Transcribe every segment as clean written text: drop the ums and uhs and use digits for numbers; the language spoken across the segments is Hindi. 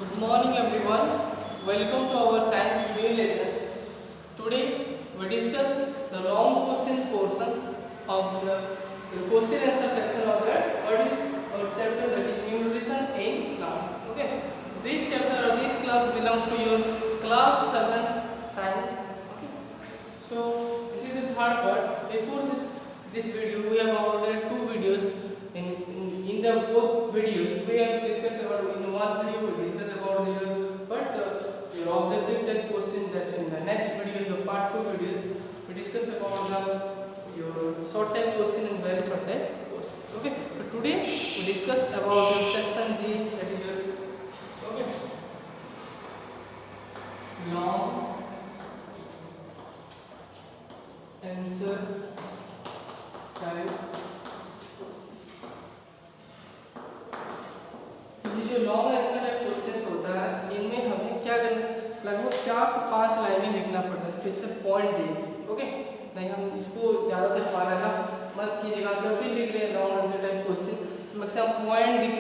Good morning everyone. Welcome to our science video lessons. Today we discuss the long question portion of the question answer section of our chapter, that is nutrition in plants. Okay. This chapter or this class belongs to your class 7 science. Okay. So this is the third part. Before this video we have uploaded two videos. In the both videos we have discussed about, in one video we discussed about your objective type question, that in the next video, the part 2 videos, we discuss about your short type question and very short type questions. Okay, so today we discuss about your section G, that is your long answer type. जो लॉन्ग आंसर टाइप क्वेश्चंस होता है, इनमें हमें क्या करना, लगभग 4 से 5 लाइनें लिखना पड़ता है स्पेशल पॉइंट देके. ओके, नहीं हम इसको ज़्यादातर पैराग्राफ मत कीजिएगा. जब भी लिख रहे हैं long answer type question, maximum point लिख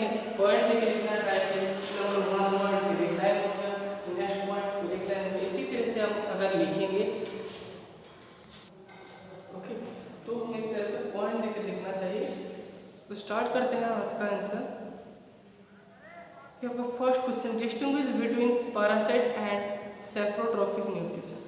लिखना ट्राई करें. नंबर 1 वर्ड फिर एक लाइन हो गया, नेक्स्ट पॉइंट फिर एक लाइन. इसी तरह से हम अगर लिखेंगे, ओके, तो इस तरह से पॉइंट देकर लिखना चाहिए. तो स्टार्ट करते हैं आज का आंसर. आपका first question, distinguish between parasite and saprotrophic nutrition.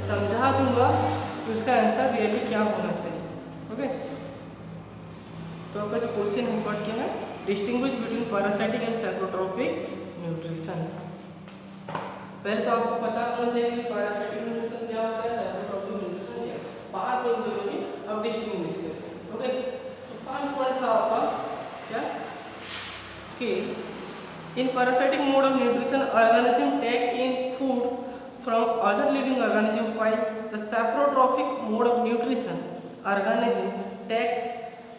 समझा दूंगा कि उसका आंसर रियली क्या होना चाहिए. ओके, तो आपका जो क्वेश्चन है पढ़ के है, distinguish between parasitic and saprotrophic nutrition. पहले तो आपको पता होना चाहिए कि पैरासाइटिक न्यूट्रिशन क्या होता है, सेफ्रोट्रॉफिक न्यूट्रिशन क्या है. बाद में इन दोनों की अब डिस्टिंग्विश करें. ओके, तो फर्स्ट पॉइंट था आपका क्या कि in parasitic mode of nutrition organism take in food from other living organism, while the saprotrophic mode of nutrition organism take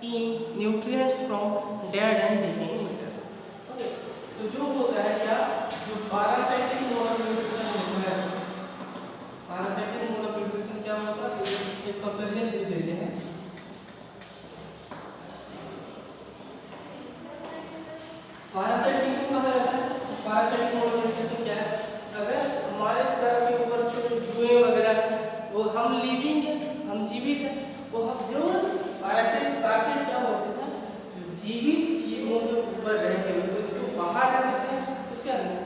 in nutrients from dead and decaying matter. Okay, तो जो होता है क्या, जो पैरासाइटिक मोड ऑफ न्यूट्रिशन होता है, पैरासाइटिक मोड ऑफ न्यूट्रिशन क्या होता है, एक कंपैरिजन दे देते हैं. पैरासाइटिक को कहा जाता है, पैरासाइटिक मोड ऑफ न्यूट्रिशन क्या है, अगर हमारे सर के ऊपर छोटे जुए वगैरह वो हम लिविंग है, हम जीवित है, वो हम जो पैरासाइट क्या होते हैं, जो जीवित जीवों के ऊपर रहते हैं, तो इसको बाहर रह सकते हैं. उसके अंदर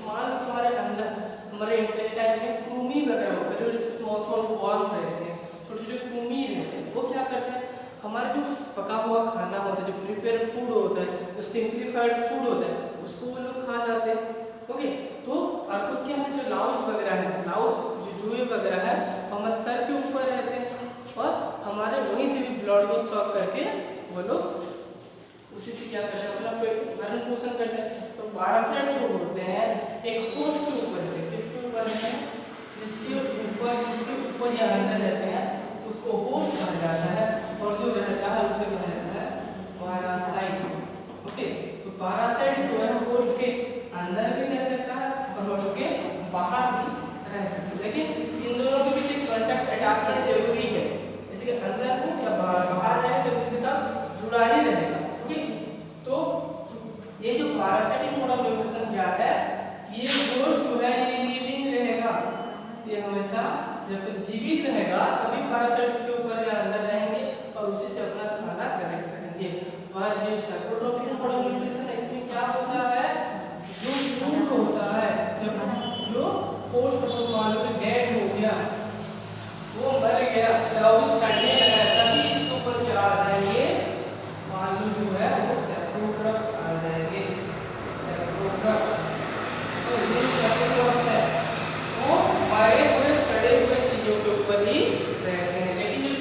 मान लो हमारे अंदर हमारे इंटेस्टाइन में कृमि वगैरह होते हैं, स्मॉल वॉर्म रहते हैं, छोटे छोटे कृमि रहते हैं. वो क्या करते हैं, हमारा जो पका हुआ खाना होता है, जो प्रिपेयर फूड होता है, जो सिंप्लीफाइड फूड होता है, उसको वो लोग खा जाते हैं. ओके, तो और उसके अंदर जो लाउस वगैरह है, लाउस जो जुए वगैरह है, हमारे सर के ऊपर रहते हैं और हमारे वहीं से भी ब्लड को सॉक करके वो लोग उसी से क्या करते हैं, अपना पेट भरण पोषण करते हैं. तो पैरासाइट जो होते हैं एक होस्ट के ऊपर रहते हैं. किसके ऊपर रहते हैं, जिसके ऊपर या अंदर रहते हैं उसको होस्ट कहा जाता है, और जो रहता है उसे कहा जाता है पैरासाइट. ओके, तो पैरासाइट जो है होस्ट के अंदर भी रह सकता है और होस्ट के बाहर भी रह सकते, लेकिन इन दोनों के बीच एक कांटेक्ट अटैचमेंट जरूरी है। इसके अंदर हो या बाहर जाए तो इसके साथ जुड़ा ही रहेगा। ओके, तो ये जो पैरासाइटिक मोड ऑफ न्यूट्रिशन क्या है, ये होस्ट जो है ये लिविंग रहेगा, ये हमेशा जब तक जीवित रहेगा तभी पैरासाइट उसके ऊपर या अंदर रहेंगे और उसी से अपना खाना कलेक्ट करेंगे। पर जो सैप्रोट्रोपिक मोड ऑफ न्यूट्रिशन है इसमें क्या होता है, जो फूड होता है, जब जो पोस्ट मान लो डेड हो गया, वो मर गया या वो सड़ने लगा तभी इसके ऊपर क्या आ जाएंगे, मान लो जो है वो सैप्रोट्रॉप्स आ जाएंगे। सैप्रोट्रॉप्स तो ये सैप्रोट्रॉप्स है वो मरे हुए सड़े हुए चीजों के ऊपर ही रहते हैं, लेकिन जो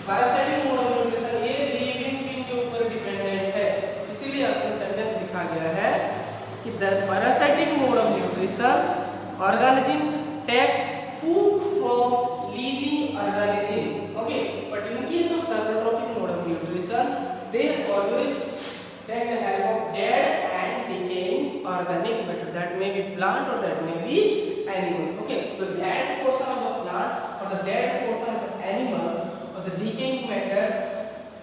पैरासाइटिक मोड ऑफ न्यूट्रिशन ये लिविंग थिंग के ऊपर डिपेंडेंट है। इसीलिए अपने सेंटेंस लिखा गया है कि the parasitic mode of nutrition organism take food from living organism. Okay, but in case of saprotropic mode of nutrition they always take the help of dead and decaying organic matter, that may be plant or that may be animal. Okay, so the dead portion of the plant or the dead portion of the animals or the decaying matters,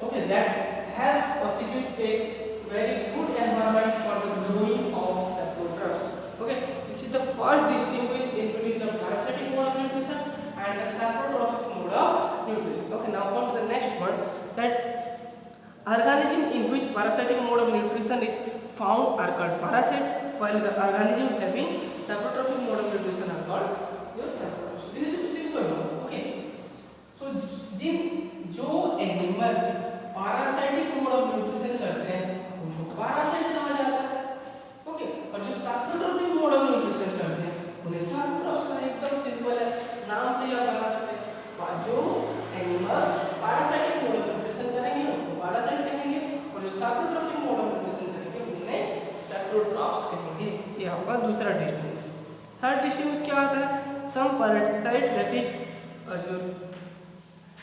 okay, that helps constitute a very good environment for the growing of saprotrophs. Okay, this is the first distinguish in between the parasitic mode of nutrition and the saprotrophic mode of nutrition. Okay, now come to the next one, that organism in which parasitic mode of nutrition is found are called parasite, while the organism having saprotrophic mode of nutrition are called your saprotrophs. This is simple one. Okay, so जो animals parasitic mode of nutrition करते हैं उनको पैरासाइट कहा जाता है। ओके, और जो सैप्रोट्रोपिक मोड ऑफ न्यूट्रिशन करते हैं उन्हें सैप्रोट्रॉप्स का एकदम सिंपल है, नाम से ही आप बना सकते हैं। जो animals parasitic mode of nutrition करेंगे उनको पैरासाइट कहेंगे और जो सैप्रोट्रोपिक मोड ऑफ न्यूट्रिशन करेंगे उन्हें सैप्रोट्रॉप्स कहेंगे। ये आपका दूसरा डिस्टिंग्विश। थर्ड डिस्टिंग्विश क्या आता है, सम पैरासाइट दैट इज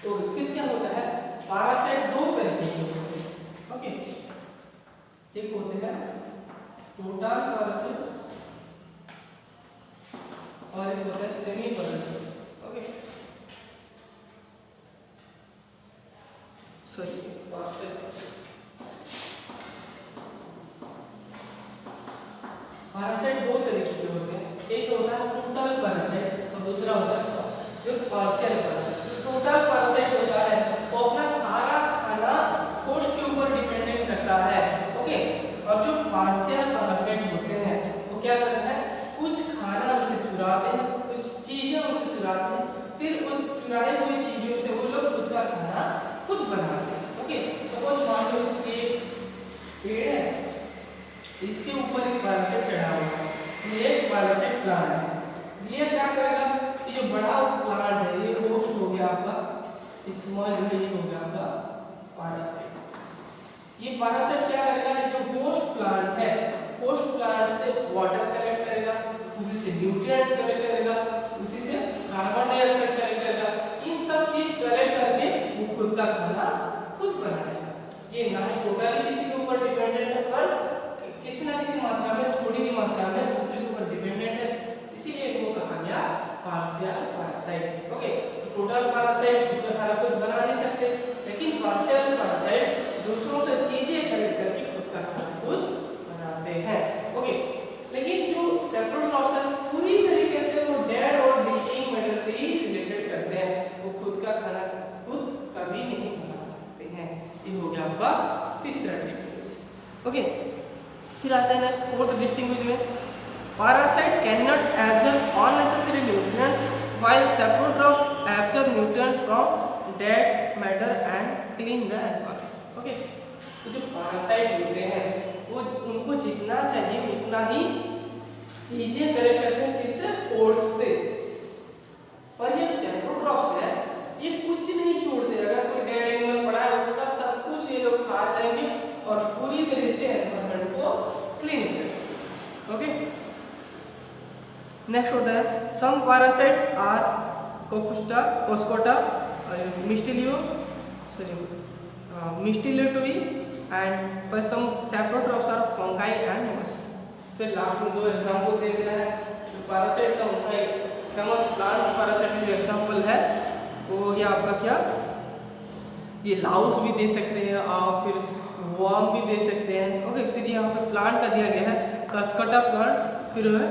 तो फिर क्या होता है, पैरासाइट दो तरीके के होते हैं। ओके, एक होते हैं टोटल पैरासाइट और एक होता है semi parasite. Okay, sorry parasite दो तरीके के होते हैं, एक होता है टोटल पैरासाइट और दूसरा होता है जो पार्शियल पैरासाइट। टोटल पैरासाइट होता है वो अपना सारा खाना होस्ट के ऊपर डिपेंडेंट करता है। ओके, और जो पार्शियल पैरासाइट होते हैं वो क्या करते हैं, कुछ खाना उनसे चुराते हैं, कुछ चीजें उनसे चुराते हैं, फिर उन चुराई हुई चीजों से वो लोग खुद का खाना खुद बनाते हैं। ओके, सपोज मान लो कि पेड़ है, इसके ऊपर एक पैरासाइट चढ़ा हुआ है, ये एक पैरासाइट प्लांट है। ये क्या करेगा, ये जो बड़ा प्लांट है ये होस्ट हो गया आपका, स्मॉल जो ये हो गया आपका पैरासाइट। ये पैरासाइट क्या करेगा, ये जो होस्ट प्लांट है, होस्ट प्लांट से वाटर कलेक्ट करेगा, उसी से न्यूट्रिएंट्स कलेक्ट करेगा, उसी से कार्बन डाइऑक्साइड कलेक्ट करेगा, इन सब चीज कलेक्ट करके वो खुद का खाना खुद बनाएगा। ये ना ही टोटली किसी के ऊपर डिपेंडेंट है, पर किसी ना किसी मात्रा में, थोड़ी ही मात्रा में दूसरे के ऊपर डिपेंडेंट है, इसीलिए इनको कहा गया partial parasite. Okay, total parasite खुद का खाना खुद बना नहीं सकते, लेकिन पार्शियल पैरासाइट दूसरों से चीजें कलेक्ट करके खुद का खाना खुद बनाते हैं। ओके, लेकिन जो सैप्रोट्रॉप्स है पूरी तरीके से वो डेड और डिकेइंग मैटर से ही रिलेटेड करते हैं, वो खुद का खाना खुद कभी नहीं बना सकते हैं। ये हो गया आपका तीसरा डिस्टिंग्विश। ओके, फिर आता है ना फोर्थ डिस्टिंग्विश में, parasite cannot absorb unnecessary nutrients while saprotrophs absorb nutrients from dead matter and clean the environment. Okay, तो जो पैरासाइट होते हैं वो उनको जितना चाहिए उतना ही चीजें कलेक्ट करते हैं, किससे, होस्ट से। पर ये सैप्रोट्रॉप्स है ये कुछ नहीं छोड़ते, अगर कोई डेड एनिमल पड़ा है उसका सब कुछ ये लोग खा जाएंगे और पूरी तरह से एनवायरनमेंट को क्लीन करेंगे। ओके, नेक्स्ट होता है some parasites are cuscuta, mistletoe and some saprotrophs are fungi and must. फिर लास्ट में दो एग्जांपल दे देना है पैरासाइट का, उनका फेमस प्लांट पैरासाइट जो एग्जांपल है वो हो गया आपका क्या, ये लाउस भी दे सकते हैं आप, फिर वर्म भी दे सकते हैं। ओके, फिर यहाँ पे प्लांट का दिया गया है कस्कटा प्लांट, फिर है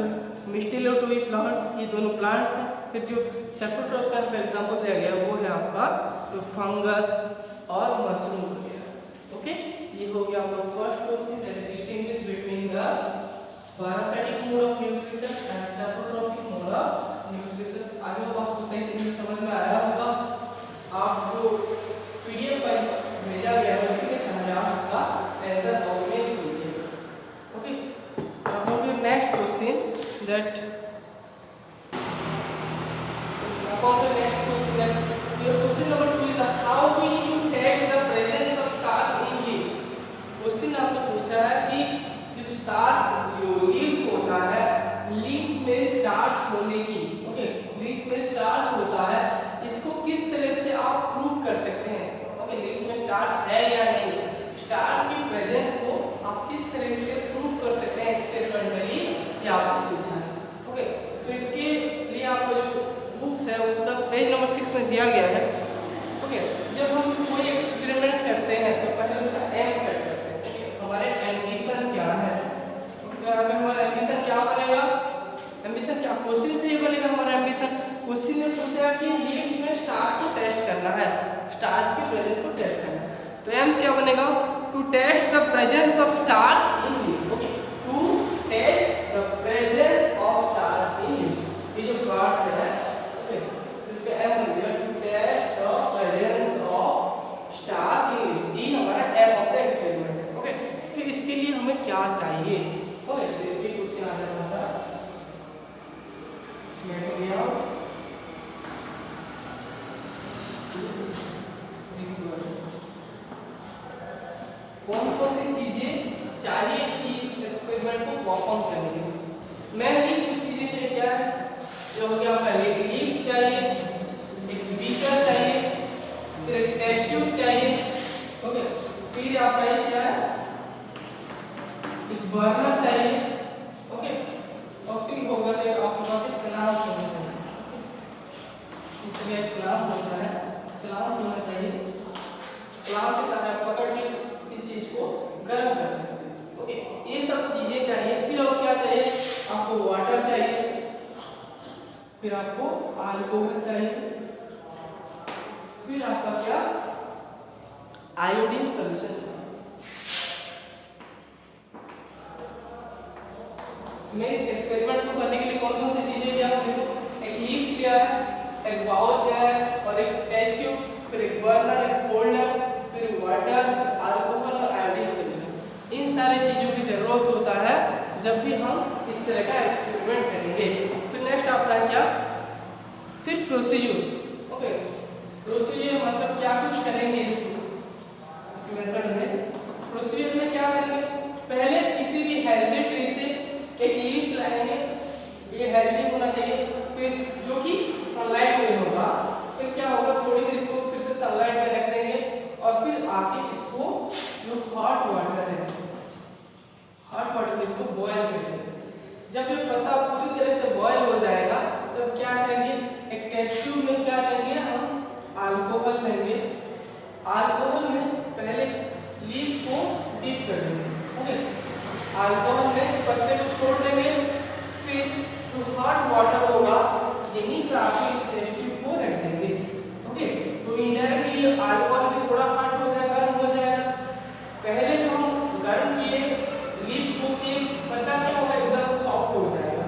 मिस्टिलोटोई प्लांट्स, ये दोनों प्लांट्स हैं। फिर जो सेप्रोट्रोफ का एग्जांपल दिया गया है वो है आपका जो फंगस और मशरूम वगैरह। ओके, ये हो गया आपका first question, that is distinguish between the parasitic mode of nutrition and saprotrophic mode of nutrition. I hope आपको सही तरीके से समझ में आया होगा। आप जो पीडीएफ फाइल भेजा गया है उसी के सहारे आप इसका आंसर डॉक्यूमेंट कीजिए। ओके, अब हो गया next question, that about the next question, that your question number 2 is how will you test the presence of stars in leaves। Question आपसे पूछा है कि जो स्टार्स जो लीव्स होता है, लीव्स में स्टार्स होने की, ओके लीव्स में स्टार्स होता है, इसको किस तरह से आप प्रूव कर सकते हैं। ओके, लीव्स में स्टार्स है या नहीं, स्टार्स की प्रेजेंस को आप किस तरह से प्रूव कर सकते हैं एक्सपेरिमेंटली, ये आपसे पूछा है। ओके, तो इसके लिए आपको जो बुक्स है उसका पेज नंबर 6 में दिया गया है। ओके, जब हम कोई एक्सपेरिमेंट करते हैं तो पहले उसका एम सेट करते हैं। ओके, हमारे एम्बिशन क्या है, तो अगर हमारा एम्बिशन क्या बनेगा, एम्बिशन क्या क्वेश्चन से ही बनेगा हमारा एम्बिशन। क्वेश्चन में पूछा कि लीव्स में स्टार्स को टेस्ट करना है, स्टार्स की प्रेजेंस को टेस्ट करना है, तो एम्स क्या बनेगा, to test the presence of starch in leaves. Okay, to test the presence of starch in leaves, ये जो पार्ट्स है इसका एम बन गया, to test the presence of starch in leaves, ये हमारा एम ऑफ द एक्सपेरिमेंट है। ओके, फिर इसके लिए हमें क्या चाहिए, ओके तो इसके क्वेश्चन आ जाता है मटेरियल्स, कौन कौन सी चीजें चाहिए कि इस एक्सपेरिमेंट को परफॉर्म करने के लिए। मेनली कुछ चीजें चाहिए, क्या है, जो हो गया पहले लीव्स चाहिए, एक बीकर चाहिए, फिर एक टेस्ट ट्यूब चाहिए। ओके, फिर आपका ये क्या है, एक बर्नर चाहिए। ओके, और फिर होगा तो आपके पास एक क्लैंप होना चाहिए, इस तरह एक क्लैंप होता है, क्लैंप होना चाहिए, क्लैंप के साथ आप पकड़ के इस चीज को गर्म कर सकते हैं। ओके, ये सब चीजें चाहिए। फिर और क्या चाहिए, आपको वाटर चाहिए, फिर आपको अल्कोहल चाहिए, फिर आपका क्या आयोडीन सॉल्यूशन चाहिए। मैं इस एक्सपेरिमेंट को करने के लिए कौन कौन सी चीजें लिया, एक लीव्स लिया है, एक बाउल लिया है और एक टेस्ट ट्यूब, फिर एक बर्नर, एक होल्डर, फिर वाटर, अल्कोहल और आयोडीन सॉल्यूशन। इन सारे चीजों की जरूरत होता है जब भी हम इस तरह का एक्सपेरिमेंट करेंगे। फिर नेक्स्ट आता है क्या, फिर प्रोसीजर। ओके, प्रोसीजर मतलब क्या कुछ करेंगे इस मेथड में। प्रोसीजर में क्या करेंगे, पहले किसी भी हेल्दी ट्री से एक लीव्स लाएंगे, ये हेल्दी होना चाहिए, फिर जो कि सनलाइट में होगा, फिर क्या होगा, थोड़ी देर इसको फिर से सनलाइट में रख देंगे और फिर आके इसको जो हॉट वाटर है, हॉट वाटर में इसको बॉयल कर देंगे। जब ये पत्ता पूरी तरह से बॉयल हो जाएगा तब क्या करेंगे, एक टेस्ट ट्यूब में क्या लेंगे, हम अल्कोहल लेंगे, अल्कोहल में पहले लीफ को डीप कर देंगे। ओके, अल्कोहल में इस पत्ते को छोड़ देंगे, फिर जो हॉट वाटर होगा यहीं पर आके इस टेस्ट ट्यूब को रख देंगे। ओके, तो इनडायरेक्टली अल्कोहल भी थोड़ा हॉट हो जाएगा, गर्म हो जाएगा। पहले जो हम गर्म किए लीफ को किए, पत्ता क्या होगा, एकदम सॉफ्ट हो जाएगा।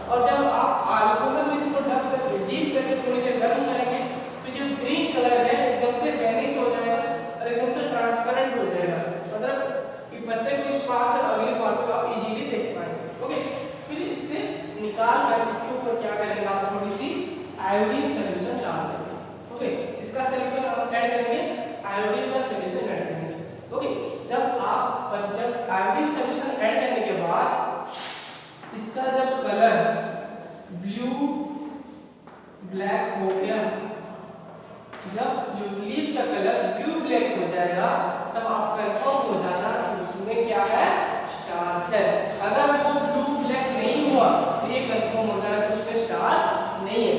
और जब आप अल्कोहल में इसको ढक करके डीप करके थोड़ी देर गर्म करेंगे तो जो ग्रीन कलर है एकदम से वैनिश हो जाएगा और एकदम से ट्रांसपेरेंट हो जाएगा, मतलब कि पत्ते को इस पार से अगले पार को आप इजीली देख पाएंगे। ओके, फिर इससे निकाल कर इसके ऊपर क्या करेंगे, आप थोड़ी सी आयोडीन सॉल्यूशन डाल देंगे। ओके, इसका सॉल्यूशन आप ऐड करेंगे, आयोडीन का सॉल्यूशन ऐड करेंगे। ओके, जब आयोडीन सॉल्यूशन ऐड करने के बाद इसका जब कलर ब्लू ब्लैक हो गया, जब जो लीव्स का कलर ब्लू ब्लैक हो जाएगा तब आप कंफर्म हो जाना कि उसमें क्या है, स्टार्च है। अगर वो ब्लू ब्लैक नहीं हुआ तो ये कंफर्म हो जाएगा कि उसमें स्टार्च नहीं है।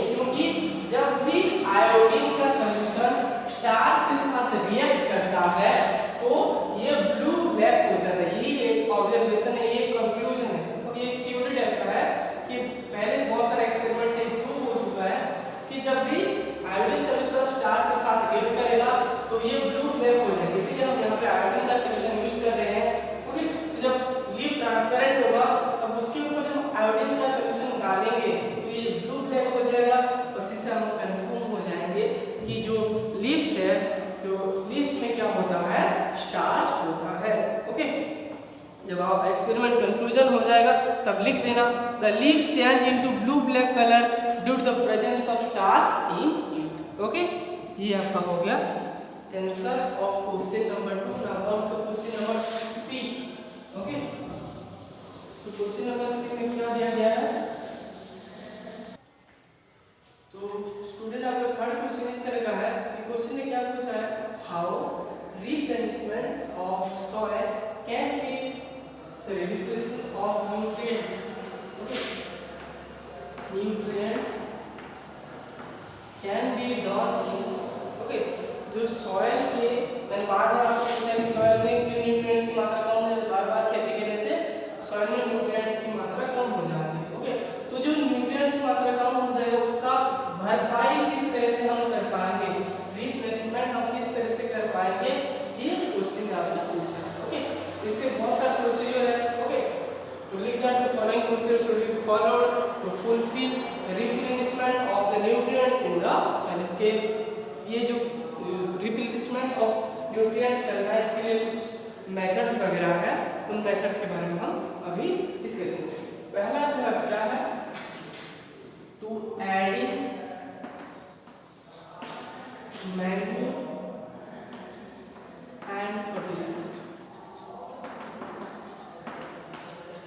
लिख देना the leaf change into blue black colour due to the presence of starch in it. Okay, ये आपका हो गया answer of question number 2। Now come to question number 3। Okay, तो क्वेश्चन नंबर 3 में क्या दिया गया है? तो स्टूडेंट आपका थर्ड क्वेश्चन इस तरह का है कि क्वेश्चन में क्या पूछा है, how replenishment of soil can be replacement of nutrients. Okay, nutrients can be done in. Okay, जो सॉइल के मैंने बार बार आपको पूछा कि सॉइल में क्यों न्यूट्रिएंट्स की मात्रा कम है, बार बार खेती करने से सॉइल में न्यूट्रिएंट्स की मात्रा कम हो जाती है। ओके, तो जो न्यूट्रिएंट्स की मात्रा कम हो जाएगा उसका भरपाई किस तरह से हम कर पाएंगे, रिप्लेनिशमेंट हम किस तरह से कर पाएंगे, ये क्वेश्चन आपसे पूछा है। ओके, इससे बहुत सारा प्रोसीजर है। ओके, तो लिख that the following procedure should be followed to fulfil replenishment of the nutrients in the soil. इसके ये जो रिप्लेनिशमेंट ऑफ न्यूट्रिएंट्स करना है इसके लिए कुछ मेथड्स वगैरह है, उन मेथड्स के बारे में हम अभी डिस्कस करेंगे। पहला जो है क्या है, to adding manure and fertiliser.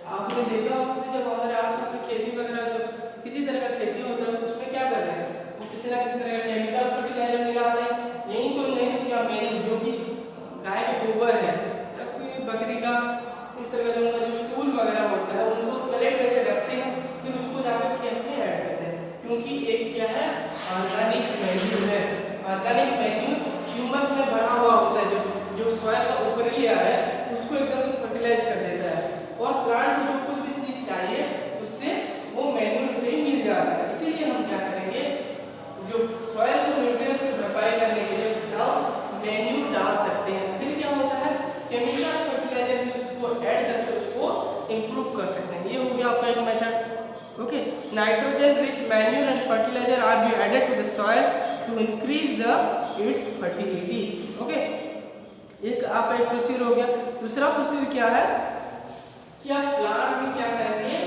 आपने देखा होगा जब हमारे आसपास में खेती वगैरह जब किसी तरह का खेती होता है तो उसमें क्या करते हैं, वो किसी ना किसी तरह का केमिकल फर्टिलाइजर मिलाते हैं। यही तो नहीं क्या मेन जो कि गाय के गोबर है या कोई बकरी का इस तरह का जो उनका जो स्टूल वगैरह होता है उनको कलेक्ट करके रखते हैं, फिर उसको जाकर खेत में ऐड करते हैं, क्योंकि एक क्या है ऑर्गेनिक मैन्यूर है। ऑर्गेनिक मैन्यूर ह्यूमस में भरा हुआ होता है, जो सॉइल का ऊपरी लेयर है उसको एकदम से फर्टिलाइज कर देता है और प्लांट को जो कुछ भी चीज चाहिए उससे वो मैन्यूर से ही मिल जाता है। इसीलिए हम क्या करेंगे, जो सॉइल को न्यूट्रिएंट्स की भरपाई करने के लिए उसमें हम मैन्यूर डाल सकते हैं। फिर क्या होता है, केमिकल फर्टिलाइजर भी उसको ऐड करके उसको इम्प्रूव कर सकते हैं। ये हो गया आपका एक method. Okay, nitrogen rich manure and fertiliser are be added to the soil to increase the its fertility. Okay, एक आपका एक प्रोसीजर हो गया। दूसरा प्रोसीजर क्या है कि आप प्लांट में क्या करेंगे,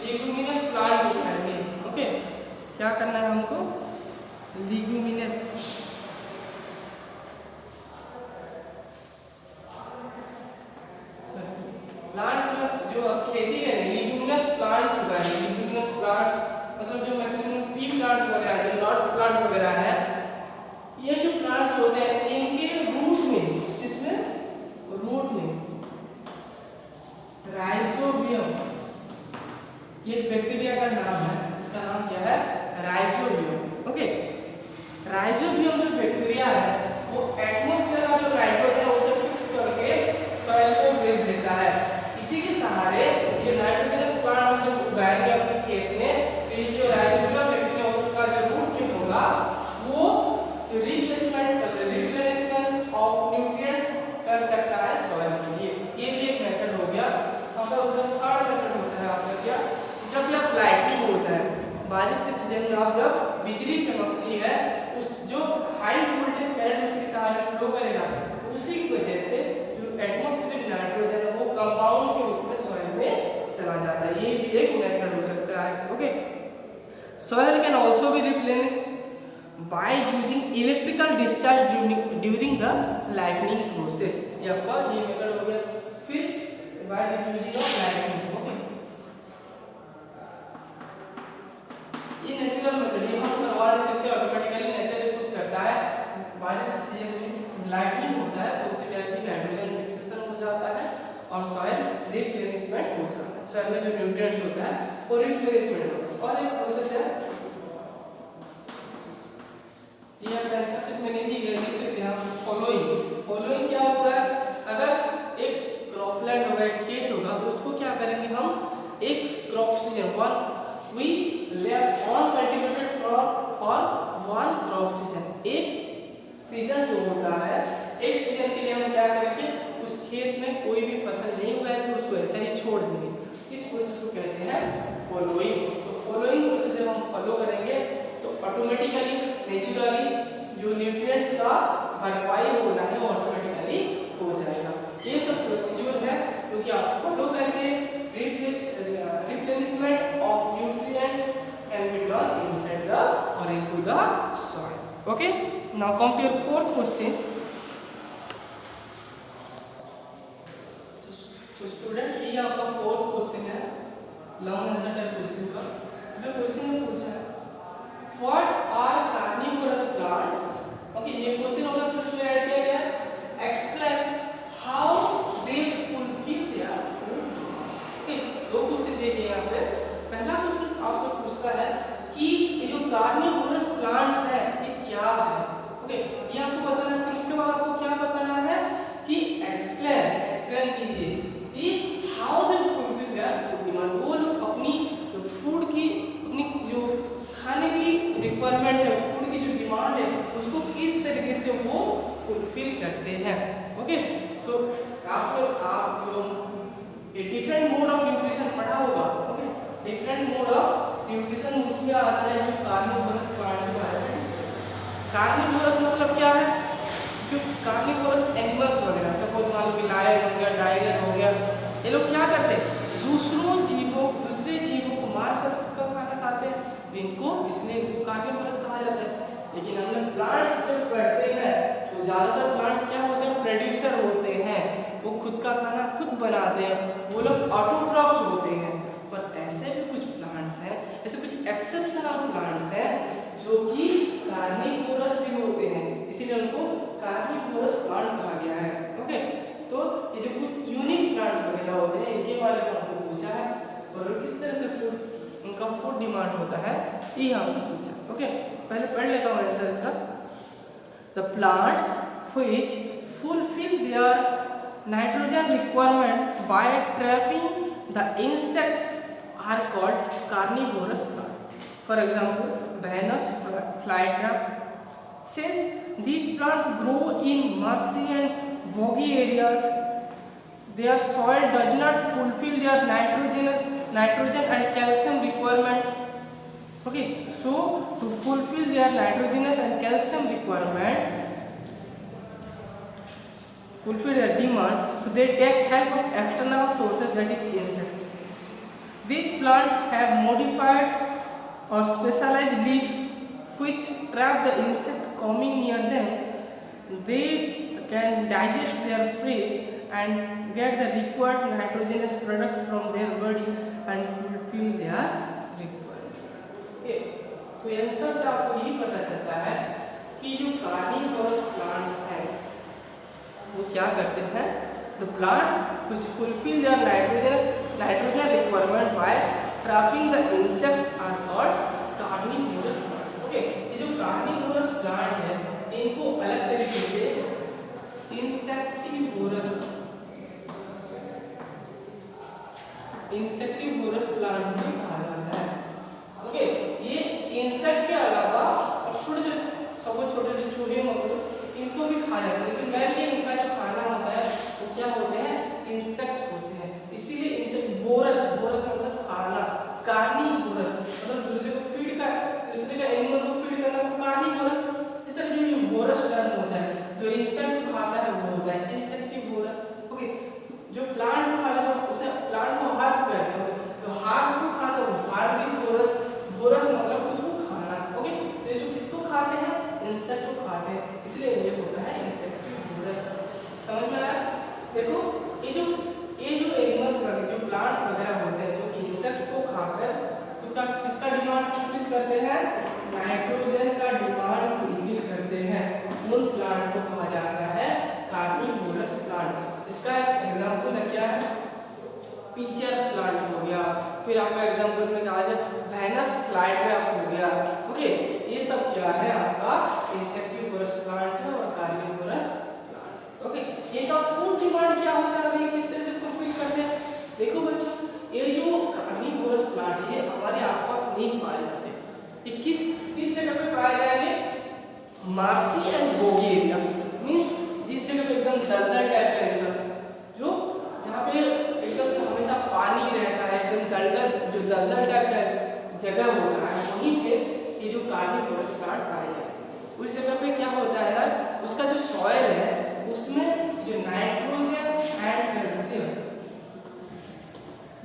लेगुमिनस प्लांट उठाएंगे। ओके, क्या करना है हमको, लेगुमिनस प्लांट जो खेती करेंगे, लेगुमिनस प्लांट्स उगाएंगे। लेगुमिनस प्लांट्स मतलब जो मैक्सिमम पी प्लांट्स वगैरह है, जो नट्स प्लांट वगैरह है, ये जो प्लांट्स होते हैं इनके रूट में, इसमें रूट में राइजोबियम, ये बैक्टीरिया का नाम है, इसका नाम क्या है, राइजोबियम। ओके, राइजोबियम जो बैक्टीरिया है वो एटमॉस्फेयर का जो नाइट्रोजन है उसे फिक्स करके सॉइल को भेज देता है। इसी के सहारे ये नाइट्रोजनस प्लांट जो उगाएंगे अपने खेत में, तो ये जो राइजोबियम बैक्टीरिया उसका जो रूट में होगा वो रिप्लेसमेंट ऑफ न्यूट्रिएंट्स कर सकता है सॉइल के लिए। ये भी एक मेथड हो गया आपका। उसका थर्ड मेथड होता है आपका क्या, जब यह लाइटनिंग होता है, बारिश के सीजन में आप जब बिजली चमकती है उस जो हाई वोल्टेज करंट उसके सहारे फ्लो करेगा, तो उसी की वजह से जो एटमॉस्फेरिक नाइट्रोजन है वो कंपाउंड के रूप में सॉइल में चला जाता है। ये भी एक मेथड हो सकता है। Okay, soil can also be replenished by using electrical discharge during the lightning process। ये आपका ये मेथड हो गया। फिर by using of lightning। Okay, ये नेचुरल मेथड है, हम करवा नहीं सकते, ऑटोमेटिकली नेचर खुद करता है। बारिश के सीजन में लाइटनिंग होता है तो उससे क्या है कि नाइट्रोजन फिक्सेशन हो जाता है और सॉइल रिप्लेनिशमेंट हो जाता है। सॉइल में जो न्यूट्रिएंट्स होता है वो रिप्लेनिशमेंट होता है। और एक प्रोसेस है, ये आप आंसर शीट में नहीं दी गई, लिख सकते हैं आप फॉलोइंग क्या होता है, अगर एक क्रॉपलैंड होगा, एक खेत होगा, उसको क्या करेंगे हम, एक crop season we left on cultivated for one crop season. एक सीजन जो होता है, एक सीजन के लिए हम क्या करेंगे, उस खेत में कोई भी फसल नहीं उगाएंगे, उसको ऐसे ही छोड़ देंगे। इस प्रोसेस को कहते हैं फॉलोइंग। तो फॉलोइंग प्रोसेस जब हम फॉलो करेंगे तो ऑटोमेटिकली नेचुरली जो न्यूट्रिएंट्स का भरपाई होना है ऑटोमेटिकली हो जाएगा। ये सब प्रोसीजर है जो कि आप फॉलो करके replenishment of nutrients can be done inside the और into the soil. Okay, now come to your fourth question. तो स्टूडेंट ये आपका फोर्थ क्वेश्चन है, लॉन्ग आंसर टाइप क्वेश्चन का। मैं क्वेश्चन में पूछा है what are carnivorous plants. Okay, ये क्वेश्चन होगा फिर उसमें ऐड किया गया explain how they fulfil their food. Okay, दो क्वेश्चन दिए गए यहाँ पे। पहला क्वेश्चन आपसे पूछता है कि ये जो कार्निवोरस प्लांट्स है ये क्या है। ओके, ये आपको बताना है। फिर उसके बाद आपको क्या बताना है कि एक्सप्लेन कीजिए कि how they fulfil their food demand. वो लोग अपनी जो फूड की अपनी जो खाने की रिक्वायरमेंट है, फूड की जो डिमांड है, उसको किस तरीके से वो फुलफिल करते हैं। ओके, तो आप जो डिफरेंट मोड ऑफ न्यूट्रिशन पढ़ा होगा। Okay, different mode of nutrition उसमें आता है जो कार्निवोरस प्लांट के बारे में डिस्कस। कार्निवोरस मतलब क्या है, जो कार्निवोरस एनिमल्स वगैरह, सपोज मान लो कि लायन हो गया, टाइगर हो गया, ये लोग क्या करते हैं दूसरे जीवों को मार कर खुद का खाना खाते हैं, इनको इसलिए इनको कार्निवोरस कहा जाता है। लेकिन हम लोग प्लांट्स जब पढ़ते हैं तो ज़्यादातर प्लांट्स क्या होते हैं, प्रोड्यूसर होते हैं, वो खुद का खाना खुद बनाते हैं, वो लोग ऑटोट्रॉफ्स होते हैं। पर ऐसे भी कुछ प्लांट्स हैं, ऐसे कुछ एक्सेप्शनल प्लांट्स हैं जो कि कार्निवोरस भी होते हैं, इसीलिए उनको कार्निवोरस प्लांट कहा गया है। ओके, तो ये जो कुछ यूनिक प्लांट्स वगैरह होते हैं इनके बारे में आपको पूछा है और किस तरह से फूड उनका फूड डिमांड होता है ये हमसे पूछा। ओके, पहले पढ़ लेता हूँ आंसर इसका। The plants which fulfil their nitrogen requirement by trapping the insects are called carnivorous plant. For example Venus flytrap. Since these plants grow in marshy and boggy areas, their soil does not fulfill their nitrogen and calcium requirement. Okay, so to fulfill their nitrogenous and calcium requirement, fulfill their demand, so they take help of external sources, that is insect. These plants have modified or specialized leaf which trap the insect coming near them. They can digest their prey and get the required nitrogenous products from their body and fulfill their requirements. Okay, तो आंसर से आपको यही पता चलता है कि जो कार्निवोरस प्लांट्स हैं वो क्या करते हैं। The plants which fulfill their nitrogen requirement by trapping the insects are called carnivorous plants. ये जो कार्निवोरस प्लांट है इनको अलग तरीके से इंसेक्टिवोरस प्लांट्स भी कहा जाता है। ओके, ये इंसेक्ट के अलावा और छोटे चूहे मकोड़े इनको भी खाया जाता है, लेकिन मेनली इनका जो खाना होता है वो क्या होते हैं, इंसेक्ट होते हैं। इसीलिए इंसेक्टिवोरस मतलब खाना, कार्निवोरस मतलब दूसरे का एनिमल को फीड करना को कार्निवोरस। इस तरह जो वोरस टर्म होता है, जो इंसेक्ट खाता है वो होता है इंसेक्टिवोरस। ओके, जो प्लांट को खाता है उसे प्लांट को हार्ट कहते हैं, तो हार्ट को खाता है वो हार्बिवोरस। वोरस मतलब कुछ को खाना। ओके, तो जो किसको खाते हैं, इंसेक्ट को खाते हैं, इसलिए ये होता है इंसेक्टिवोरस। समझ में आया? देखो ये जो एनिमल्स वगैरह जो प्लांट्स वगैरह होते हैं जो कि इंसेक्ट को खाकर किसका डिमांड फुलफिल करते हैं, नाइट्रोजन का डिमांड फुलफिल करते हैं, उन प्लांट को कहा जाता है कार्निवोरस प्लांट। इसका एग्जांपल क्या है, पीचर प्लांट हो गया, फिर आपका एग्जांपल में कहा जाए वेनस फ्लाईट्रैप हो गया। ओके, ये सब क्या है आपका इंसेक्टिवोरस प्लांट है और कार्निवोरस प्लांट। ओके, ये का फूड डिमांड क्या होता है और ये किस तरह से फुलफिल करते हैं। देखो बच्चों, ये जो कार्निवोरस प्लांट है हमारे आसपास नहीं पाए जाते। ये किस जगह पे पाए जाएंगे, marshy and boggy area, means जिस जगह पे एकदम दलदल टाइप का एरिया, जो जहाँ पे एकदम हमेशा पानी रहता है, एकदम दलदल टाइप का जगह होता है, वहीं पे ये जो कार्निवोरस प्लांट पाए जाते हैं। उस जगह पे क्या होता है ना, उसका जो सॉइल है उसमें जो नाइट्रोजन एंड कैल्शियम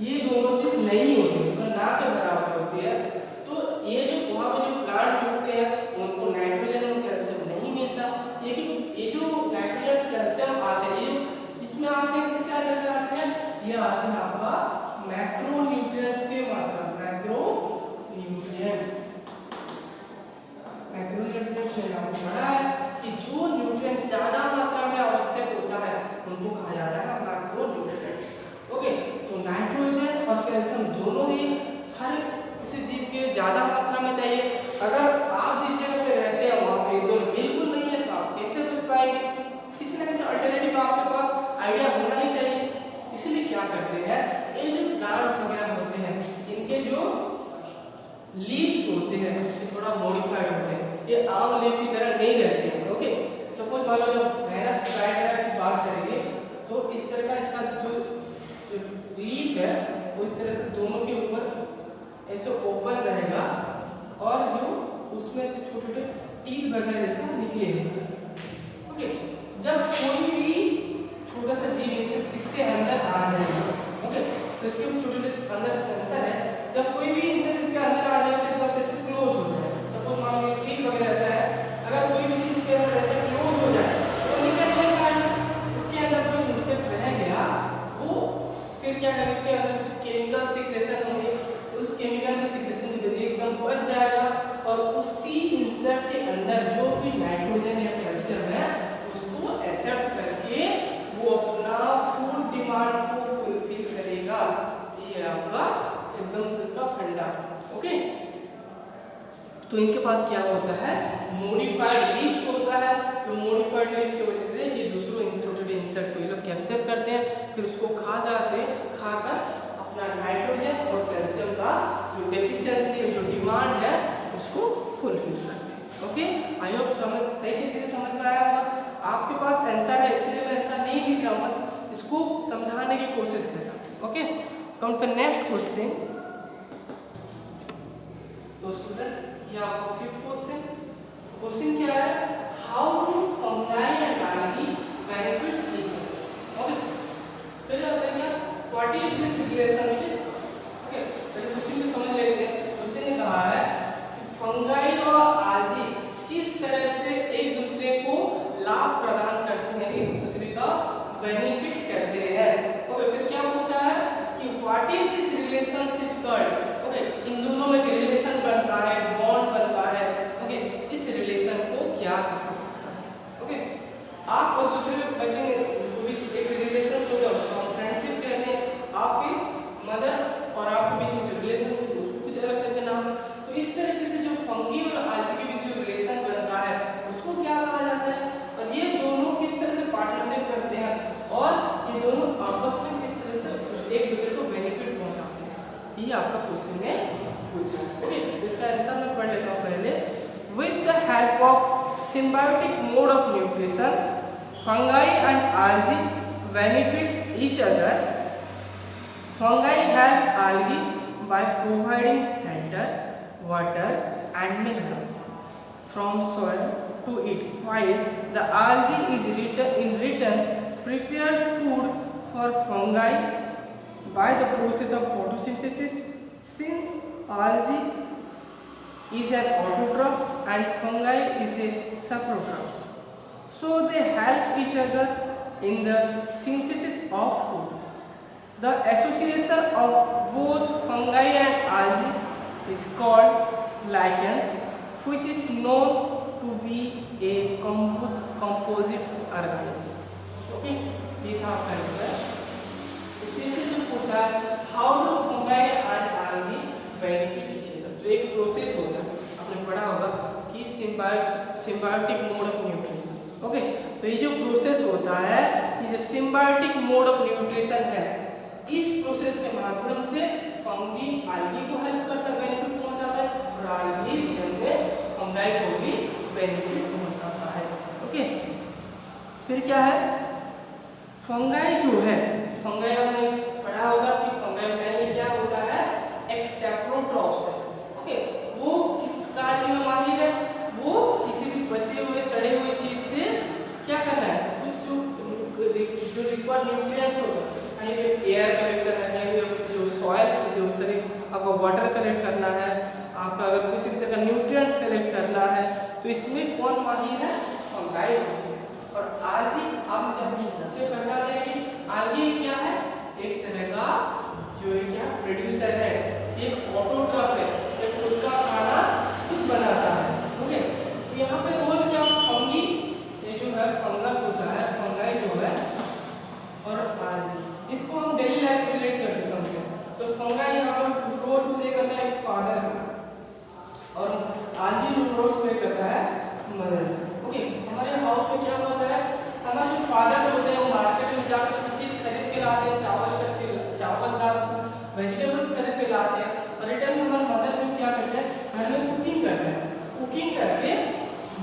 ये दोनों चीज नहीं होती है, ना के बराबर होती है। तो ये जो वहाँ पे जो प्लांट उगते हैं उनको नाइट्रोजन और कैल्शियम नहीं मिलता, लेकिन ये जो नाइट्रोजन कैल्शियम आते हैं इसमें आते हैं किसके अंदर आते हैं, ये आते हैं आपका मैक्रोन्यूट्रिएंट्स के मात्रा, मैक्रोन्यूट्रिएंट्स में आपको पढ़ा है कि जो न्यूट्रिएंट्स ज्यादा मात्रा में आवश्यक होता है उनको कहा जाता है मैक्रोन्यूट्रिएंट्स। ओके, तो नाइट्रोजन और कैल्शियम दोनों ही हर किसी जीव के लिए ज्यादा मात्रा में चाहिए। अगर आप जिस जगह पे रहते हैं वहाँ पे दोनों बिल्कुल नहीं है तो आप कैसे बच पाएंगे, किसी न किसी अल्टरनेटिव आपके पास आइडिया होना ही चाहिए। इसलिए क्या करते हैं, ये जो प्लांट्स वगैरह होते हैं इनके जो लीव्स होते हैं ये थोड़ा मॉडिफाइड होते हैं, ये आम लीफ की तरह नहीं रहते हैं। ओके, सपोज मान लो जब वेनस फ्लाईडारा की बात करेंगे तो इस तरह का इसका जो लीफ है वो इस तरह से दोनों के ऊपर ऐसे ओपन रहेगा और जो उसमें से छोटे छोटे टीथ वगैरह जैसा निकलेगा। ओके, जब कोई भी छोटा सा जीव इसके अंदर आ जाएगा, ओके, तो इसके छोटे छोटे अंदर सेंसर है, जब कोई भी इंसेक्ट इसके अंदर आ जाएगा तो एकदम से क्लोज हो जाए। सपोज मान लो टीथ वगैरह ऐसा है, अगर कोई भी चीज इसके अंदर ऐसे क्लोज हो जाए तो निकल नहीं पाएगा। इसके अंदर जो इंसेक्ट रह गया वो फिर क्या करेगा, इसके अंदर कुछ केमिकल सीक्रेशन होंगे, उस केमिकल के सीक्रेशन के जरिए एकदम बच जाएगा और उसी इंसेक्ट के अंदर जो भी नाइट्रोजन या कैल्शियम है उसको एक्सेप्ट करके वो अपना फूड डिमांड को फुलफिल करेगा। ये आपका एकदम से इसका फंडा। ओके, तो इनके पास क्या होता है, मॉडिफाइड लीफ होता है। तो मॉडिफाइड लीफ की वजह से ये दूसरों छोटे छोटे इंसेक्ट को ये लोग कैप्चर करते हैं, फिर उसको खा जाते हैं, खाकर अपना नाइट्रोजन और कैल्शियम का जो डेफिशिएंसी है, जो डिमांड है उसको फुलफिल करते हैं। ओके, आई होप समझ सही तरीके से समझ में आया होगा। आपके पास आंसर है इसलिए मैं आंसर नहीं लिख रहा हूँ, बस इसको समझाने की कोशिश कर रहा हूँ। Okay, come to the next question. तो स्टूडेंट ये आपका फिफ्थ क्वेश्चन क्या है, how do fungi and algae benefit each other? Okay, फिर आता है क्या, what is this relationship? Okay, पहले क्वेश्चन को समझ लेते हैं। क्वेश्चन ने कहा है कि फंगाई और algae किस तरह से एक दूसरे को लाभ प्रदान करते हैं, एक दूसरे का बेनिफिट करते हैं। ओके, फिर क्या पूछा है कि what is this relationship called? Okay, इन दोनों में रिलेशन बनता है, बॉन्ड बनता है। ओके, इस रिलेशन को क्या कहा जाता है? ओके, आप और दूसरे बच्चे के बीच एक रिलेशन हो गया, उसको हम फ्रेंडशिप कहते हैं। आपके मदर और आपके बीच में जो रिलेशनशिप उसको कुछ अलग तरह के नाम है। तो इस तरीके से जो फंगी और algae के बीच जो रिलेशन बनता है उसको क्या कहा जाता है, और ये दोनों किस तरह से पार्टनरशिप करते हैं और ये दोनों आपस में किस तरह से एक दूसरे को बेनिफिट पहुंचाते हैं, ये आपका क्वेश्चन है पूछा। ओके, इसका आंसर मैं पढ़ लेता हूँ पहले। With the help of symbiotic mode of nutrition fungi and algae benefit each other. Fungi help algae by providing shelter, water and minerals from soil to eat, while the algae is in return prepare food for fungi by the process of photosynthesis. Since algae is an autotroph and fungi is a saprotroph, so they help each other in the synthesis of food. The association of both fungi and algae is called lichens, which is known to be a composite organism. Okay, ये था आपका आंसर। इसीलिए जो पूछा how do fungi and algae benefit each other, तो एक प्रोसेस होता है, आपने पढ़ा होगा कि symbiotic mode of nutrition. Okay, तो ये जो प्रोसेस होता है, ये जो सिम्बायोटिक मोड ऑफ न्यूट्रिशन है, इस प्रोसेस के माध्यम से फंगी algae को हेल्प करता है, बेनिफिट पहुंचाता है, और algae फंगाई को भी बेनिफिट पहुंचाता है। ओके, फिर क्या है, फंगाई जो है, फंगाई हमने पढ़ा होगा कि फंगाई में क्या होता है, एक सैप्रोट्रॉप्स है। ओके, वो किस कार्य में माहिर है, वो किसी भी बच्चे रिक्वायर्ड न्यूट्रिएंट्स होगा, कहीं भी एयर कलेक्ट करना है, कहीं भी जो सॉइल जो शरीर आपका वाटर कलेक्ट करना है, आपका अगर किसी तरह का न्यूट्रिएंट्स कलेक्ट करना है, तो इसमें कौन माहिर है? फंगाई माहिर है। और आल्गी आप जब से पहचान लेंगे, आल्गी क्या है? एक तरह का जो है क्या प्रोड्यूसर है, एक ऑटोट्रॉफ है, एक खुद का खाना खुद बनाता है। ओके, तो यहाँ पे रोल क्या? फंगी, ये जो है फंगस होता है, फंगाई जो है, और आल्गी, इसको हम डेली लाइफ में रिलेट करके समझे। तो फंगाई यहाँ पर रोल प्ले करता है एक फादर का, और आल्गी रोल प्ले करता है मदर का। ओके, हमारे हाउस में क्या होता है? हमारे जो फादर्स होते हैं वो मार्केट में जाकर कुछ चीज़ खरीद के लाते हैं, चावल दाल वेजिटेबल्स खरीद के लाते हैं, और रिटर्न में हमारे मदर जो क्या करते हैं? घर में कुकिंग करते हैं, कुकिंग करके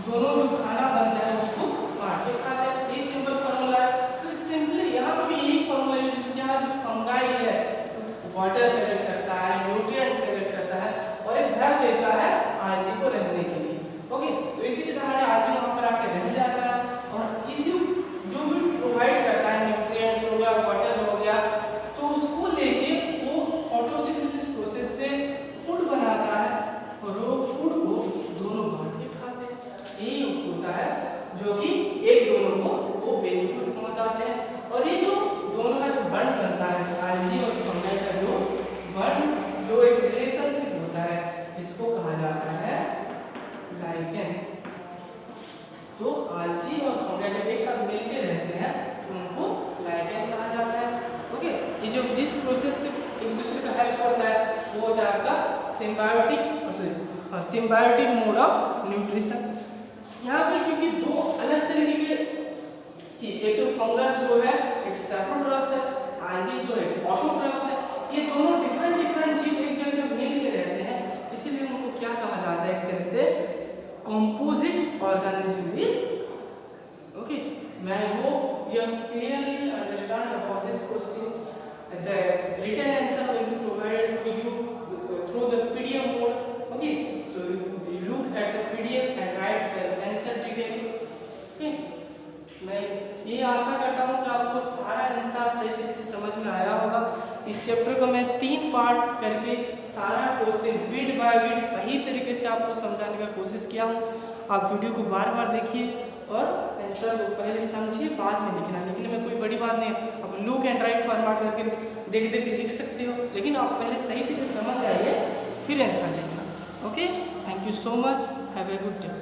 दोनों जो खाना बनता है उसको बांट के खाते हैं। ये सिंपल फॉर्मूला है। तो सिंपली यहाँ पर भी यही फॉर्मूला यूज किया है। जो फंगाई है वाटर कलेक्ट करता है, न्यूट्रिएंट्स कलेक्ट करता है, और एक घर देता है आल्गी को रहने के लिए। ओके, तो इसी के सहारे आल्गी वहाँ पर आके रह जाता है, और इस जो भी प्रोवाइड करता है, न्यूट्रिएंट्स हो गया, वाटर हो गया, तो उसको लेके वो फोटोसिंथेसिस प्रोसेस से फूड बनाता है, और वो फूड को दोनों बांट के खाते हैं। यही होता है जो कि एक दोनों को वो बेनिफिट पहुंचाते हैं। और ये जो दोनों का जो बंड बनता है, आल्गी और फंगाई का जो बंड, जो एक रिलेशनशिप होता है, इसको कहा जाता है लाइकेन। तो आल्गी और फंगाई जब एक साथ मिलके रहते हैं तो उनको लाइकेन कहा जाता है। ओके, ये जो जिस प्रोसेस से एक दूसरे का हेल्प करता है वो होता है आपका सिम्बायोटिक मोड ऑफ न्यूट्रिशन। यहाँ पर क्योंकि दो अलग तरीके के चीज, एक तो फंगस जो है एक सैप्रोट्रॉप्स है, आल्गी जो है ऑटोट्रॉप्स है, ये दोनों डिफरेंट जीव एक जगह जब मिल के रहते हैं, इसीलिए उनको क्या कहा जाता है? एक तरह से कंपोजिट ऑर्गेनिज्म भी। ओके, मैं hope you clearly understand about this question. The written answer will be provided to you through the PDF mode. Okay, so you look at the PDF and write the answer detail. Okay, मैं ये आशा करता हूँ कि आपको सारा आंसर सही तरीके से समझ में आया होगा। इस चैप्टर को मैं 3 पार्ट करके सारा क्वेश्चन बिट बाय बिट सही तरीके से आपको समझाने का कोशिश किया हूँ। आप वीडियो को बार बार देखिए और आंसर को पहले समझिए, बाद में लिखना। लिखने में कोई बड़ी बात नहीं है, आप लुक एंड राइट फॉर्मेट करके देख देख के लिख सकते हो, लेकिन आप पहले सही तरीके से समझ जाइए, फिर आंसर लिखना। Okay, thank you so much, have a good day.